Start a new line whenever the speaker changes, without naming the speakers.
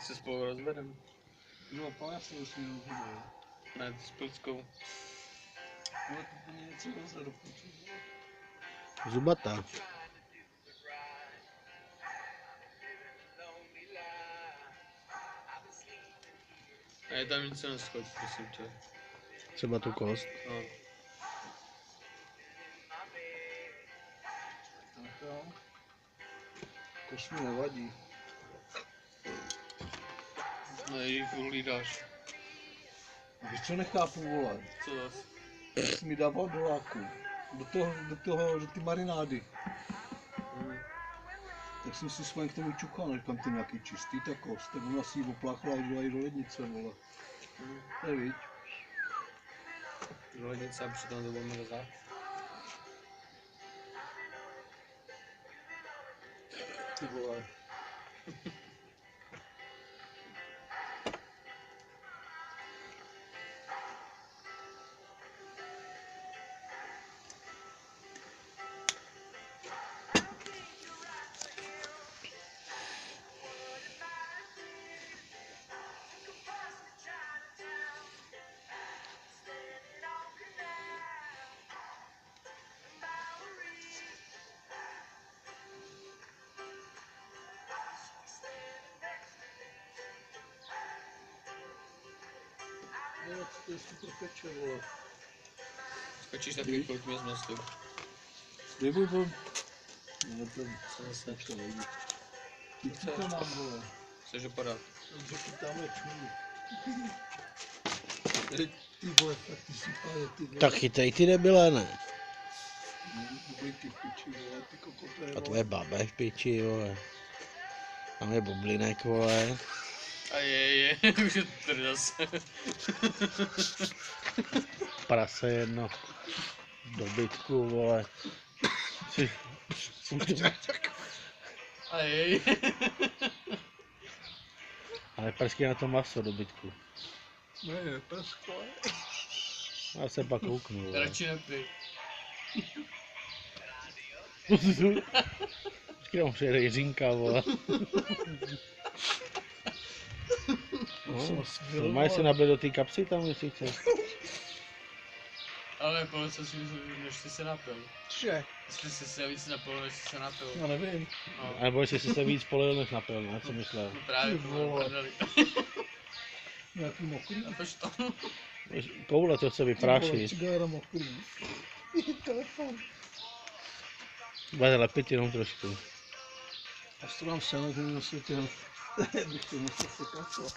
se spolu rozvedem.
No, pane, já jsem už měl rozhodl.
Ne, s Pilskou.
No, to mě něco rozhodl.
Zubatá.
A je tam něco na schod, prosím tě.
Třeba tu kost.
No.
Tak jo. Koš mi nevadí.
No, jich uhlídáš.
Víš, co nechápu, vole?
Co zas?
Jsi mi dával do láku. Do ty marinády. Tak jsem si svým k tomu čukal, říkám, ty nějaký čistý ta kost. Tak ona si ji opláchla a jdu do lednice, vole. To je viď.
Do lednice a přitom to bylo mrzá.
Ty vole. No, to je super peče, vole.
Skočíš taky, kolik mě zmastu.
Nebuď byl. No, to
Co zase?
to nejde. Ty to mám, vole.
Chceš opadat?
Takže ty tamhle čumí. Ty vole, tak ty si pále, ty vole.
Tak chytej ty debile, ne?
Bublíky v piči, vole, ty kokoté,
A tvoje babe v piči, vole. Tam je bublinek, vole.
A je, už je to tady zase.
Prase jedno. Dobytku, vole.
A je.
Ale prský na to maso dobytku.
Ne, prsko.
Já se pak kouknu, vole.
Radši nepij.
Počkej, tam přijede Jiřinka, vole. No, máš se nabít do té kapsy tam, jestli chceš.
Ale po co si než jsi se napil?
Vše.
Jestli jsi se víc napil, než jsi se napil.
Já nevím.
No,
A nebo jestli jsi se víc polil, než napil, ne? Co myslel?
no právě
Ty
to
vole.
prdeli.
Nějaký mokrý.
A tož to.
Koule to se vypráší.
Cigára mokrý. Telefon.
Bude lepit jenom trošku.
Já si to dám sem, kdyby se těm... Bych to musel sekat.